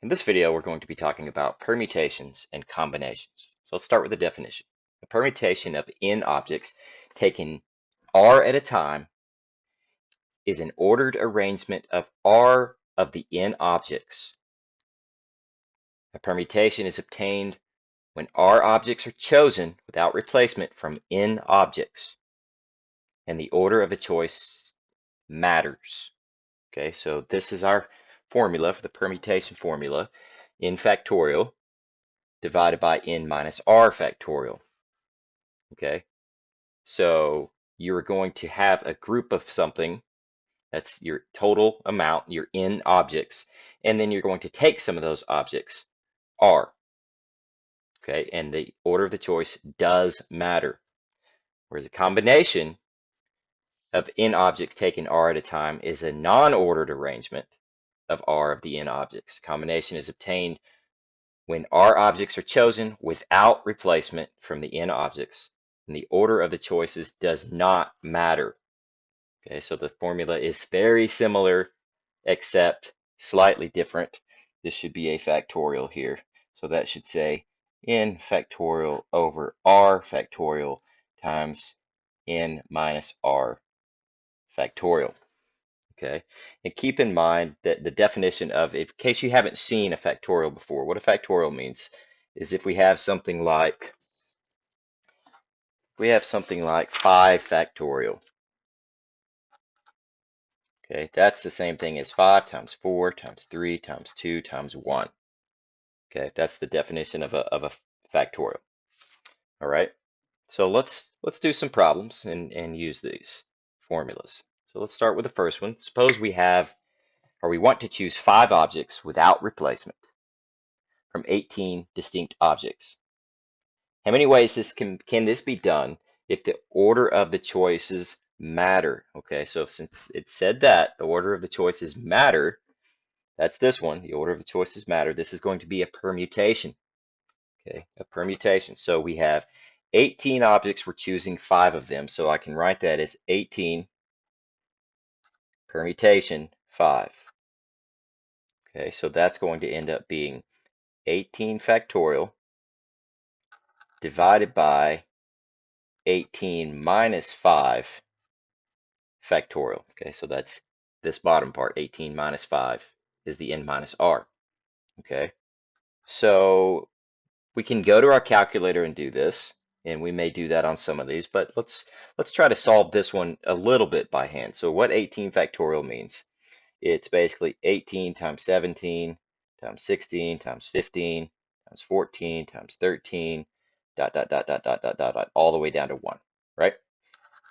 In this video, we're going to be talking about permutations and combinations. So let's start with the definition. A permutation of n objects taken r at a time is an ordered arrangement of r of the n objects. A permutation is obtained when r objects are chosen without replacement from n objects, and the order of the choice matters. Okay, so this is our formula for the permutation formula, n factorial divided by n minus r factorial. Okay, so you're going to have a group of something, that's your total amount, your n objects, and then you're going to take some of those objects, r. Okay, and the order of the choice does matter. Whereas a combination of n objects taken r at a time is a non-ordered arrangement of r of the n objects. Combination is obtained when r objects are chosen without replacement from the n objects, and the order of the choices does not matter. Okay, so the formula is very similar, except slightly different. This should be a factorial here. So that should say n factorial over r factorial times n minus r factorial. Okay, and keep in mind that the definition of, in case you haven't seen a factorial before, what a factorial means is if we have something like 5 factorial. Okay, that's the same thing as 5 times 4 times 3 times 2 times 1. Okay, that's the definition of a factorial. All right, so let's do some problems and use these formulas. So let's start with the first one. Suppose we have, or we want to choose 5 objects without replacement from 18 distinct objects. How many ways can this be done if the order of the choices matter? Okay, so since it said that the order of the choices matter, that's this one, the order of the choices matter. This is going to be a permutation. Okay, a permutation. So we have 18 objects, we're choosing 5 of them. So I can write that as 18 permutation 5. Okay, so that's going to end up being 18 factorial divided by 18 minus 5 factorial. Okay, so that's this bottom part, 18 minus 5 is the n minus r. Okay, so we can go to our calculator and do this, and we may do that on some of these, but let's try to solve this one a little bit by hand. So what 18 factorial means, it's basically 18 times 17 times 16 times 15 times 14 times 13 dot dot dot dot dot dot dot dot all the way down to 1, right?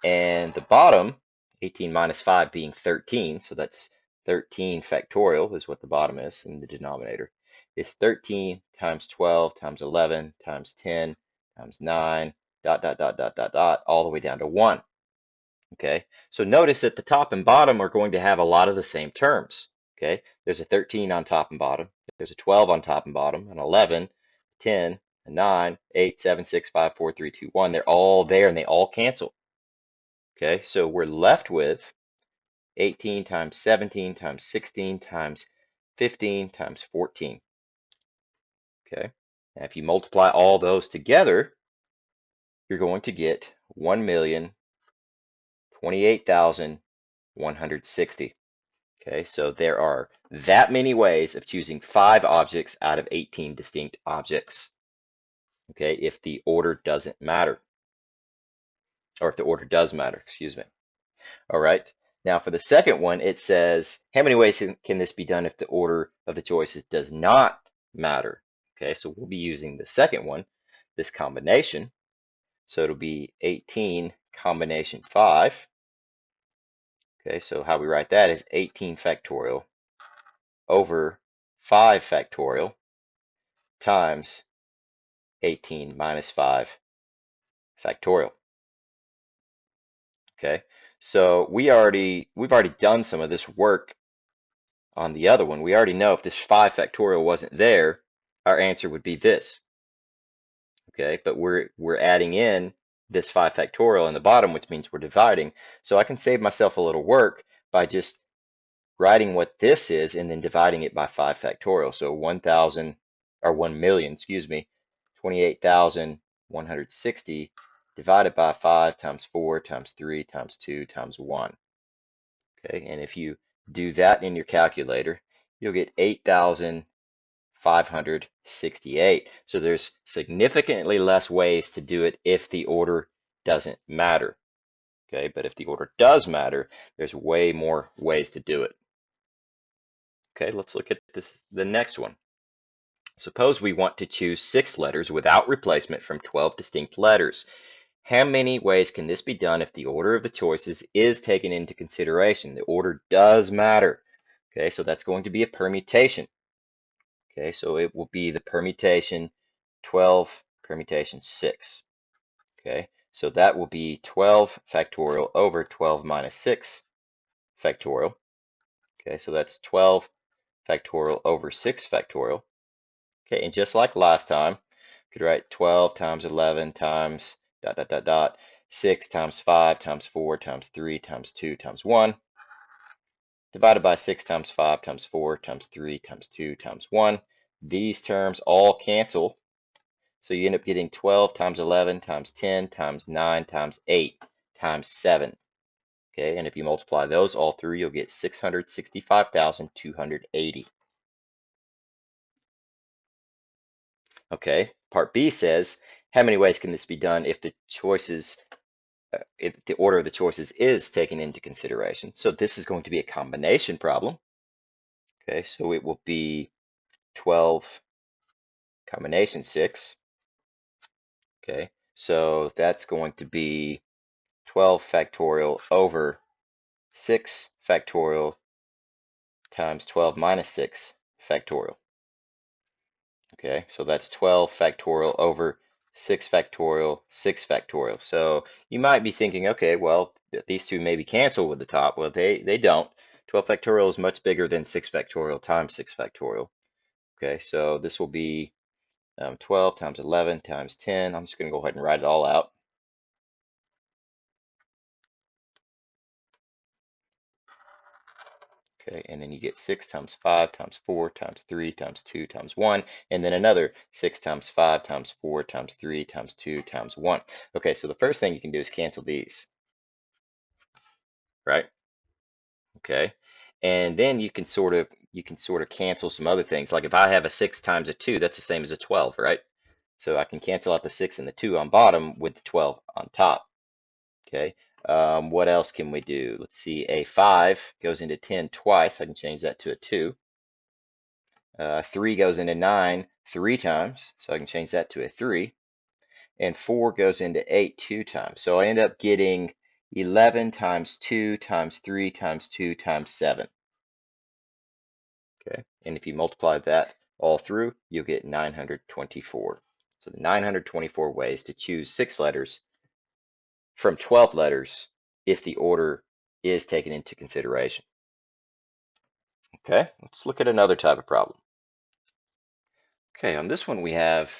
And the bottom, 18 minus 5 being 13, so that's 13 factorial is what the bottom is in the denominator, is 13 times 12 times 11 times 10 times 9 dot dot dot dot dot dot all the way down to 1. Okay, so notice that the top and bottom are going to have a lot of the same terms. Okay, there's a 13 on top and bottom, there's a 12 on top and bottom, an 11, 10, a 9, 8, 7, 6, 5, 4, 3, 2, 1. They're all there and they all cancel. Okay, so we're left with 18 times 17 times 16 times 15 times 14. Okay, now if you multiply all those together, you're going to get 1,028,160. Okay, so there are that many ways of choosing 5 objects out of 18 distinct objects. Okay, if the order doesn't matter, or if the order does matter, excuse me. All right, now for the second one, it says, how many ways can this be done if the order of the choices does not matter? Okay, so we'll be using the second one, this combination. So it'll be 18 combination 5. Okay, so how we write that is 18 factorial over 5 factorial times 18 minus 5 factorial. Okay, so we've already done some of this work on the other one. We already know if this 5 factorial wasn't there, our answer would be this. Okay, but we're adding in this 5 factorial in the bottom, which means we're dividing. So I can save myself a little work by just writing what this is and then dividing it by 5 factorial. So 1,000 or 1 million, excuse me, 28,160 divided by 5 times 4 times 3 times 2 times 1. Okay, and if you do that in your calculator, you'll get 8,568. So there's significantly less ways to do it if the order doesn't matter. Okay, but if the order does matter, there's way more ways to do it. Okay, let's look at the next one. Suppose we want to choose 6 letters without replacement from 12 distinct letters. How many ways can this be done if the order of the choices is taken into consideration? The order does matter. Okay, so that's going to be a permutation. Okay, so it will be the permutation 12, permutation 6. Okay, so that will be 12 factorial over 12 minus 6 factorial. Okay, so that's 12 factorial over 6 factorial. Okay, and just like last time, we could write 12 times 11 times ... 6 times 5 times 4 times 3 times 2 times 1 divided by 6 times 5 times 4 times 3 times 2 times 1. These terms all cancel, so you end up getting 12 times 11 times 10 times 9 times 8 times 7. Okay, and if you multiply those all through, you'll get 665,280. Okay, part B says, how many ways can this be done if the order of the choices is taken into consideration? So this is going to be a combination problem. Okay, so it will be 12 combination 6. Okay, so that's going to be 12 factorial over 6 factorial times 12 minus 6 factorial. Okay, so that's 12 factorial over 6 factorial, 6 factorial. So you might be thinking, okay, well, these two maybe cancel with the top. Well, they don't. 12 factorial is much bigger than 6 factorial times 6 factorial. Okay, so this will be 12 times 11 times 10. I'm just going to go ahead and write it all out. Okay, and then you get 6 times 5 times 4 times 3 times 2 times 1, and then another 6 times 5 times 4 times 3 times 2 times 1. Okay, so the first thing you can do is cancel these, right? Okay, and then you can sort of cancel some other things. Like if I have a 6 times a 2, that's the same as a 12, right? So I can cancel out the 6 and the 2 on bottom with the 12 on top. Okay, what else can we do? Let's see, a 5 goes into 10 twice. I can change that to a 2. 3 goes into 9 3 times, so I can change that to a 3. And 4 goes into 8 2 times. So I end up getting 11 times 2 times 3 times 2 times 7. Okay, and if you multiply that all through, you'll get 924. So the 924 ways to choose 6 letters from 12 letters if the order is taken into consideration. Okay, let's look at another type of problem. Okay, on this one we have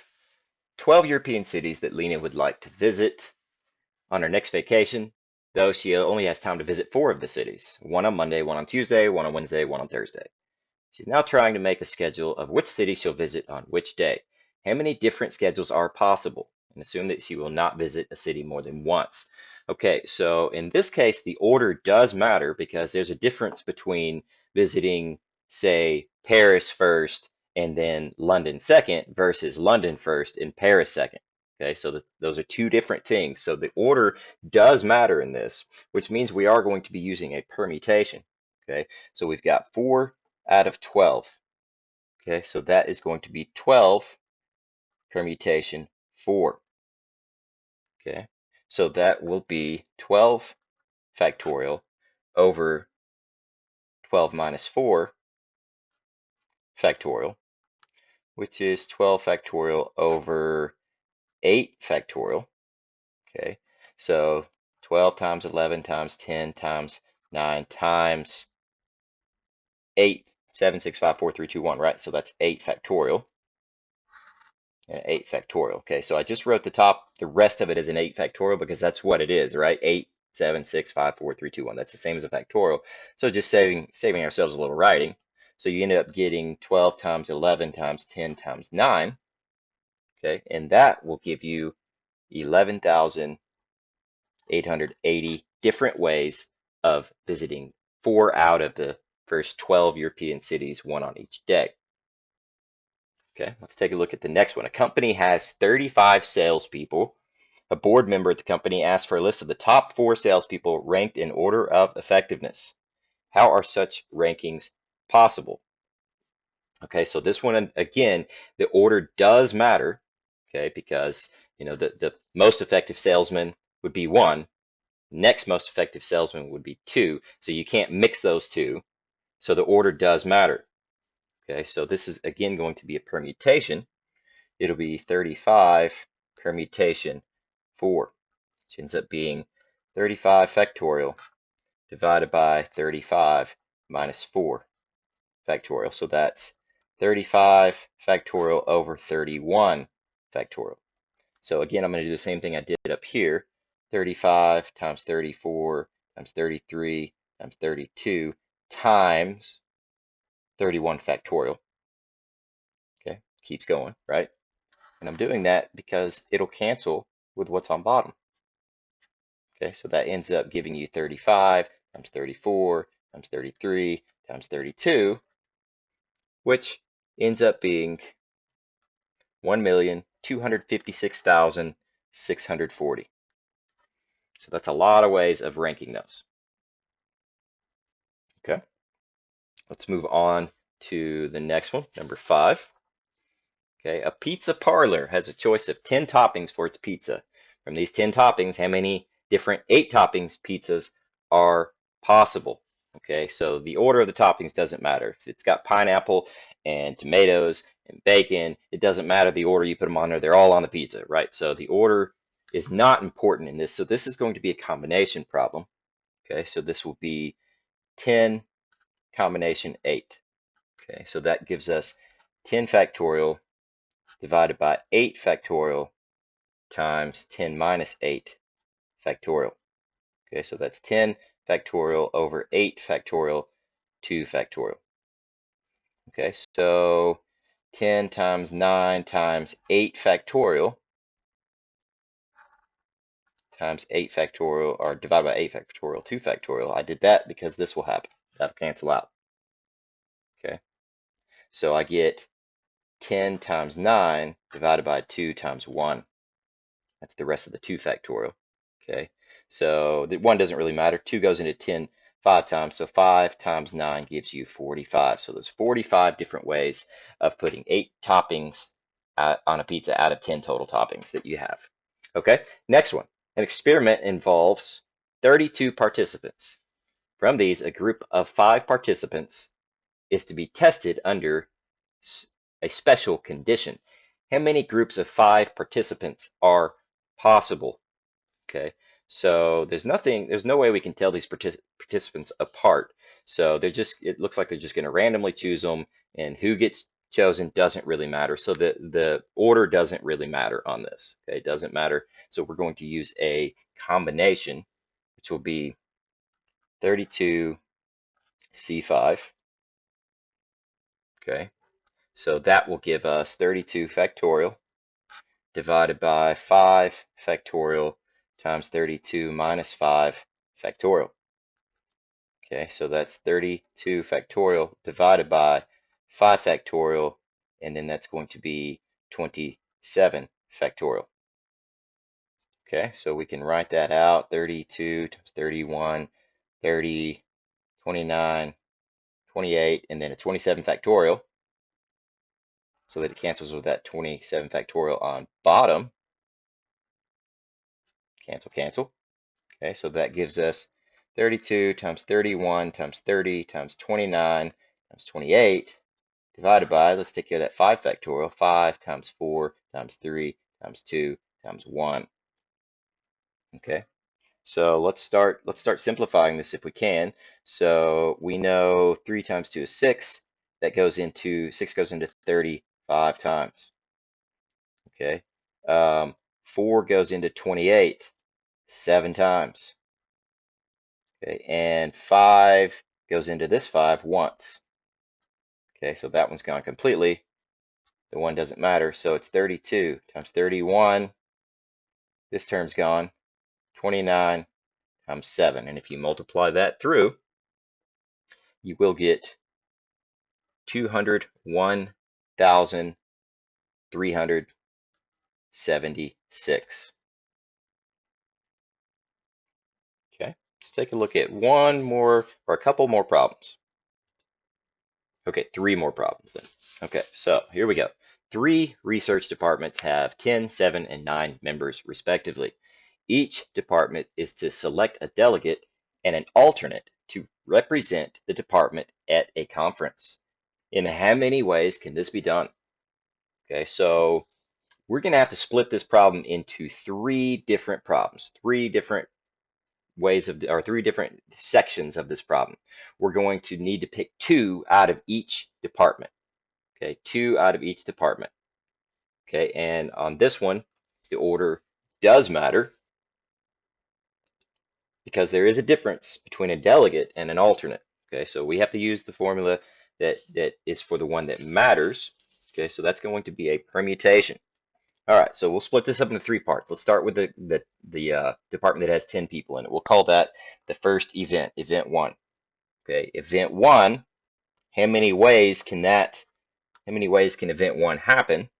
12 European cities that Lena would like to visit on her next vacation, though she only has time to visit 4 of the cities, one on Monday, one on Tuesday, one on Wednesday, one on Thursday. She's now trying to make a schedule of which city she'll visit on which day. How many different schedules are possible? And assume that she will not visit a city more than once. Okay, so in this case, the order does matter because there's a difference between visiting, say, Paris first and then London second versus London first and Paris second. Okay, so those are two different things. So the order does matter in this, which means we are going to be using a permutation. Okay, so we've got 4 out of 12. Okay, so that is going to be 12 permutation 4. Okay, so that will be 12 factorial over 12 minus 4 factorial, which is 12 factorial over 8 factorial. Okay, so 12 times 11 times 10 times 9 times 8, 7, 6, 5, 4, 3, 2, 1, right? So that's 8 factorial. And 8 factorial. Okay, so I just wrote the rest of it as an 8 factorial because that's what it is, right? 8 7, 6, 5, 4, 3, 2, 1. That's the same as a factorial. So just saving ourselves a little writing. So you end up getting 12 times 11 times 10 times 9. Okay, and that will give you 11,880 different ways of visiting 4 out of the first 12 European cities, 1 on each day. Okay, let's take a look at the next one. A company has 35 salespeople. A board member at the company asked for a list of the top 4 salespeople ranked in order of effectiveness. How are such rankings possible? Okay, so this one, again, the order does matter, okay, because the most effective salesman would be 1, next most effective salesman would be 2, so you can't mix those two, so the order does matter. Okay, so this is again going to be a permutation. It'll be 35 permutation 4, which ends up being 35 factorial divided by 35 minus 4 factorial. So that's 35 factorial over 31 factorial. So again, I'm going to do the same thing I did up here. 35 times 34 times 33 times 32 times 31 factorial. Okay, keeps going, right? And I'm doing that because it'll cancel with what's on bottom. Okay, so that ends up giving you 35 times 34 times 33 times 32, which ends up being 1,256,640. So that's a lot of ways of ranking those. Okay, let's move on to the next one, number 5. Okay, a pizza parlor has a choice of 10 toppings for its pizza. From these 10 toppings, how many different 8 toppings pizzas are possible? Okay, so the order of the toppings doesn't matter. If it's got pineapple and tomatoes and bacon, it doesn't matter the order you put them on there. They're all on the pizza, right? So the order is not important in this. So this is going to be a combination problem. Okay, so this will be 10 combination 8. Okay, so that gives us 10 factorial divided by 8 factorial times 10 minus 8 factorial. Okay, so that's 10 factorial over 8 factorial, 2 factorial. Okay, so 10 times 9 times 8 factorial times 8 factorial, or divided by 8 factorial, 2 factorial. I did that because this will happen. That'll cancel out. Okay, so I get 10 times 9 divided by 2 times 1. That's the rest of the 2 factorial. Okay, so the 1 doesn't really matter. 2 goes into 10 5 times, so 5 times 9 gives you 45. So there's 45 different ways of putting 8 toppings on a pizza out of 10 total toppings that you have. Okay, next one. An experiment involves 32 participants. From these, a group of 5 participants is to be tested under a special condition. How many groups of 5 participants are possible? Okay, so there's no way we can tell these participants apart. So it looks like they're just going to randomly choose them, and who gets chosen doesn't really matter. So the order doesn't really matter on this. Okay, it doesn't matter. So we're going to use a combination, which will be 32 C5. Okay, so that will give us 32 factorial divided by 5 factorial times 32 minus 5 factorial. Okay, so that's 32 factorial divided by 5 factorial, and then that's going to be 27 factorial. Okay, so we can write that out. 32 times 31, 30, 29, 28, and then a 27 factorial, so that it cancels with that 27 factorial on bottom. Cancel, cancel. Okay, so that gives us 32 times 31 times 30 times 29 times 28 divided by, let's take care of that 5 factorial, 5 times 4 times 3 times 2 times 1. Okay, so let's start simplifying this if we can. So we know 3 times 2 is 6. 6 goes into 35 times. Okay, 4 goes into 28 7 times. Okay, and 5 goes into this 5 once. Okay, so that one's gone completely. The 1 doesn't matter, so it's 32 times 31. This term's gone. 29 times 7. And if you multiply that through, you will get 201,376. Okay, let's take a look at one more or a couple more problems. Okay, 3 more problems then. Okay, so here we go. 3 research departments have 10, 7, and 9 members respectively. Each department is to select a delegate and an alternate to represent the department at a conference. In how many ways can this be done? Okay, so we're going to have to split this problem into 3 different problems, 3 different ways of, or 3 different sections of this problem. We're going to need to pick 2 out of each department. Okay, 2 out of each department. Okay, and on this one, the order does matter because there is a difference between a delegate and an alternate. Okay, so we have to use the formula that is for the one that matters. Okay, so that's going to be a permutation. All right, so we'll split this up into 3 parts. Let's start with the department that has 10 people in it. We'll call that the first event, event 1. Okay, event 1, how many ways can event 1 happen?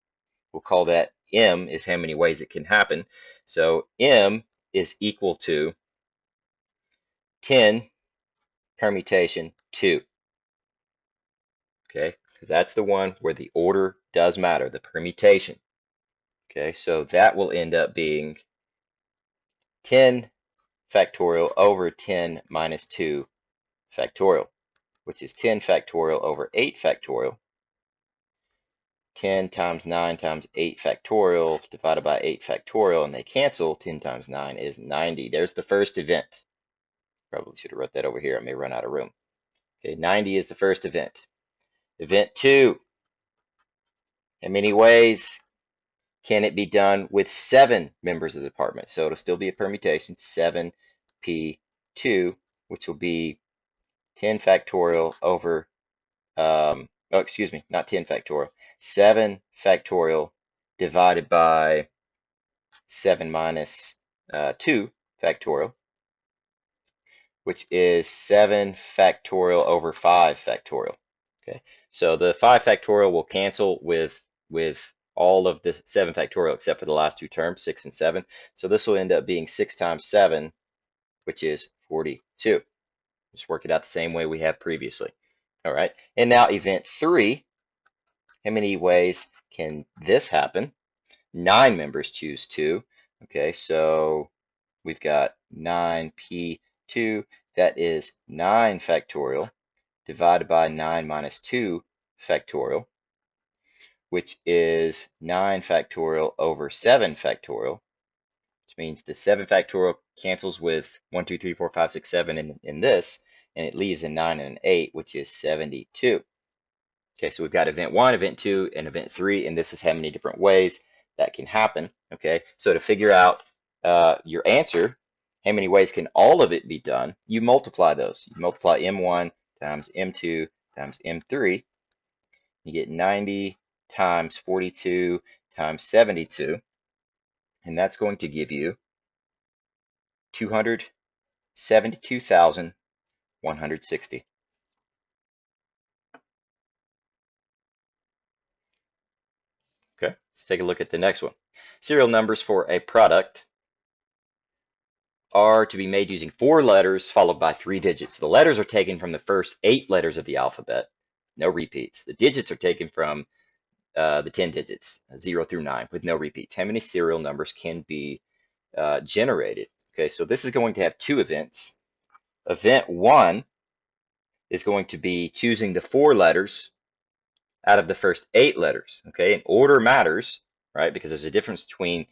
We'll call that M is how many ways it can happen. So M is equal to 10 permutation 2. Okay, that's the one where the order does matter, the permutation. Okay, so that will end up being 10 factorial over 10 minus 2 factorial, which is 10 factorial over 8 factorial. 10 times 9 times 8 factorial divided by 8 factorial, and they cancel. 10 times 9 is 90. There's the first event. Probably should have wrote that over here. I may run out of room. Okay, 90 is the first event. Event 2, how many ways can it be done with 7 members of the department? So it'll still be a permutation, 7p2, which will be 10 factorial over, oh, excuse me, not 10 factorial, 7 factorial divided by 7 minus 2 factorial, which is 7 factorial over 5 factorial. Okay, so the 5 factorial will cancel with all of the 7 factorial except for the last 2 terms, 6 and 7. So this will end up being 6 times 7, which is 42. Just work it out the same way we have previously. All right, and now event 3, how many ways can this happen? 9 members choose 2. Okay, so we've got 9p2, that is 9 factorial divided by 9 minus 2 factorial, which is 9 factorial over 7 factorial, which means the 7 factorial cancels with 1, 2, 3, 4, 5, 6, 7 in this, and it leaves a 9 and an 8, which is 72. Okay, so we've got event 1, event 2, and event 3, and this is how many different ways that can happen. Okay, so to figure out your answer, how many ways can all of it be done, you multiply those. You multiply M1 times M2 times M3. You get 90 times 42 times 72, and that's going to give you 272,160. Okay, let's take a look at the next one. Serial numbers for a product are to be made using 4 letters followed by 3 digits. The letters are taken from the first 8 letters of the alphabet, no repeats. The digits are taken from the 10 digits, 0 through 9, with no repeats. How many serial numbers can be generated? Okay, so this is going to have 2 events. Event 1 is going to be choosing the 4 letters out of the first 8 letters. Okay, and order matters, right? Because there's a difference between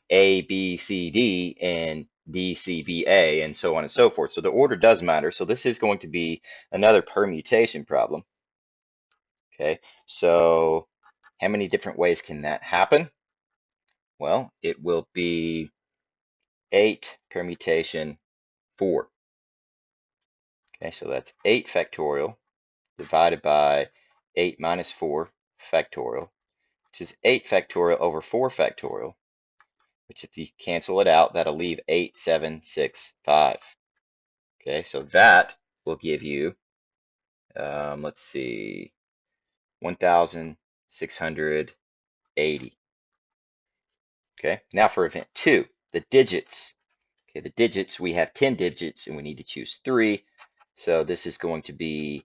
A, B, C, D, and D, C, B, A, and so on and so forth. So the order does matter. So this is going to be another permutation problem. Okay, so how many different ways can that happen? Well, it will be 8 permutation 4. Okay, so that's 8 factorial divided by 8 minus 4 factorial, which is 8 factorial over 4 factorial, which if you cancel it out, that'll leave 8, 7, 6, 5. Okay, so that will give you, let's see, 1,680. Okay, now for event 2, the digits. Okay, the digits, we have 10 digits and we need to choose 3. So this is going to be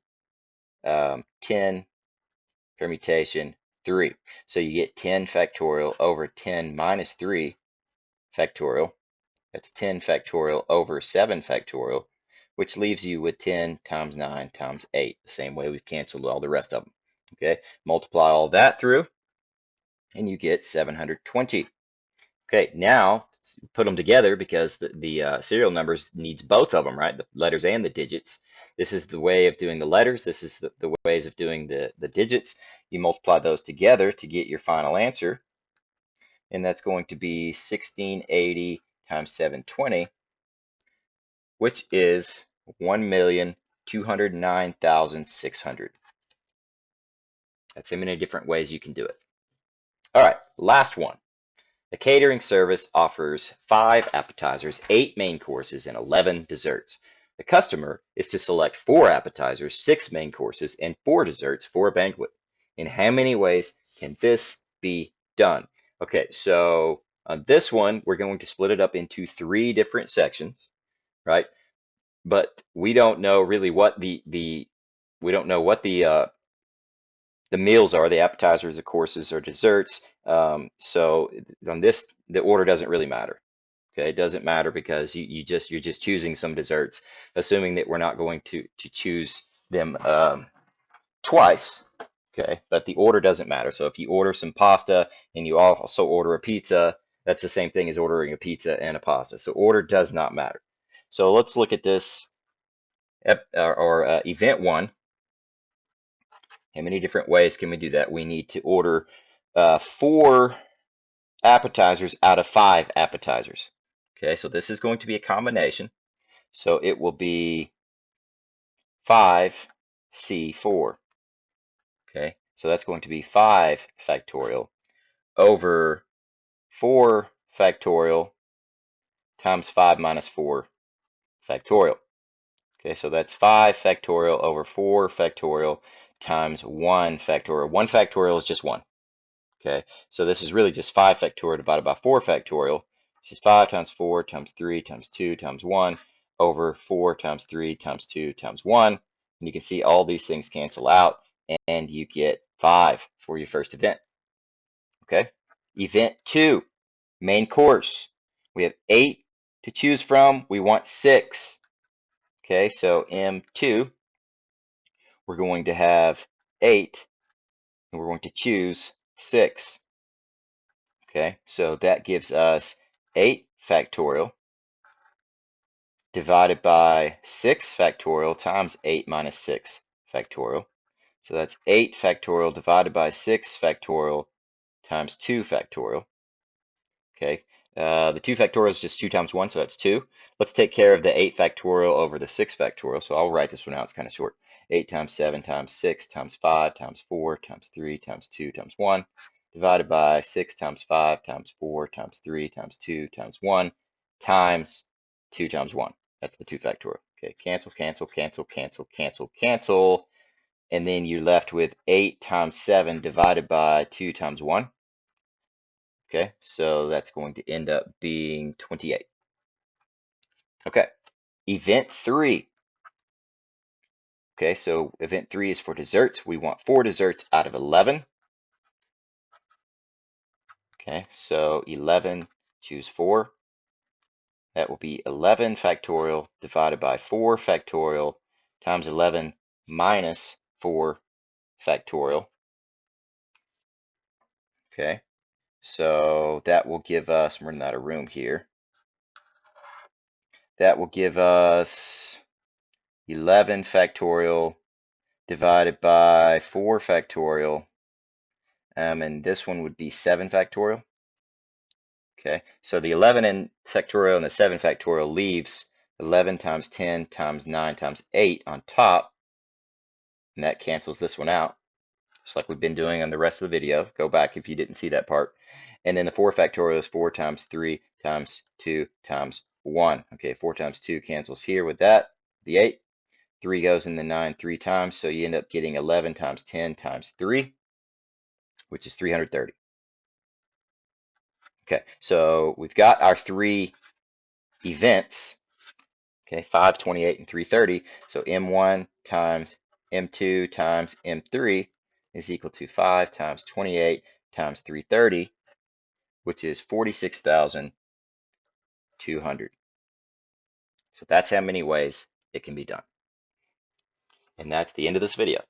10 permutation 3. So you get 10 factorial over 10 minus 3 factorial. That's 10 factorial over 7 factorial, which leaves you with 10 times 9 times 8, the same way we've canceled all the rest of them. Okay, multiply all that through, and you get 720. Okay, now put them together because the serial numbers needs both of them, right? The letters and the digits. This is the way of doing the letters. This is the ways of doing the digits. You multiply those together to get your final answer, and that's going to be 1680 times 720, which is 1,209,600. That's how many different ways you can do it. All right, last one. The catering service offers 5 appetizers, 8 main courses, and 11 desserts. The customer is to select 4 appetizers, 6 main courses, and 4 desserts for a banquet. In how many ways can this be done? Okay, so on this one, we're going to split it up into 3 different sections, right? But we don't know really what the meals are, the appetizers, the courses, or desserts. So on this, the order doesn't really matter. Okay, it doesn't matter because you're just choosing some desserts, assuming that we're not going to choose them twice. Okay, but the order doesn't matter. So if you order some pasta and you also order a pizza, that's the same thing as ordering a pizza and a pasta. So order does not matter. So let's look at this event 1. How many different ways can we do that? We need to order 4 appetizers out of 5 appetizers. Okay, so this is going to be a combination. So it will be 5C4. Okay, so that's going to be 5 factorial over 4 factorial times 5 minus 4 factorial. Okay, so that's 5 factorial over 4 factorial times 1 factorial. 1 factorial is just 1. Okay, so this is really just 5 factorial divided by 4 factorial. This is 5 times 4 times 3 times 2 times 1 over 4 times 3 times 2 times 1. And you can see all these things cancel out, and you get 5 for your first event. Okay, event 2, main course. We have 8 to choose from. We want 6. Okay, so M2, we're going to have 8, and we're going to choose 6. Okay, so that gives us 8 factorial divided by 6 factorial times 8 minus 6 factorial. So that's 8 factorial divided by 6 factorial times 2 factorial. Okay, the 2 factorial is just 2 times 1, so that's 2. Let's take care of the 8 factorial over the 6 factorial. So I'll write this one out. It's kind of short. 8 times 7 times 6 times 5 times 4 times 3 times 2 times 1 divided by 6 times 5 times 4 times 3 times 2 times 1 times 2 times 1. That's the 2 factorial. Okay, cancel, cancel, cancel, cancel, cancel, cancel. And then you're left with 8 times 7 divided by 2 times 1. Okay, so that's going to end up being 28. Okay, event 3. Okay, so event 3 is for desserts. We want 4 desserts out of 11. Okay, so 11, choose 4. That will be 11 factorial divided by 4 factorial times 11 minus 4 factorial. Okay, so that will give us, I'm running out of room here. That will give us 11 factorial divided by 4 factorial, and this one would be 7 factorial. Okay, so the 11 and factorial and the 7 factorial leaves 11 times 10 times 9 times 8 on top, and that cancels this one out, just like we've been doing on the rest of the video. Go back if you didn't see that part. And then the 4 factorial is 4 times 3 times 2 times 1. Okay, 4 times 2 cancels here with that, the 8. 3 goes in the 9 3 times, so you end up getting 11 times 10 times 3, which is 330. Okay, so we've got our 3 events, okay, 5, 28, and 330. So M1 times M2 times M3 is equal to 5 times 28 times 330, which is 46,200. So that's how many ways it can be done. And that's the end of this video.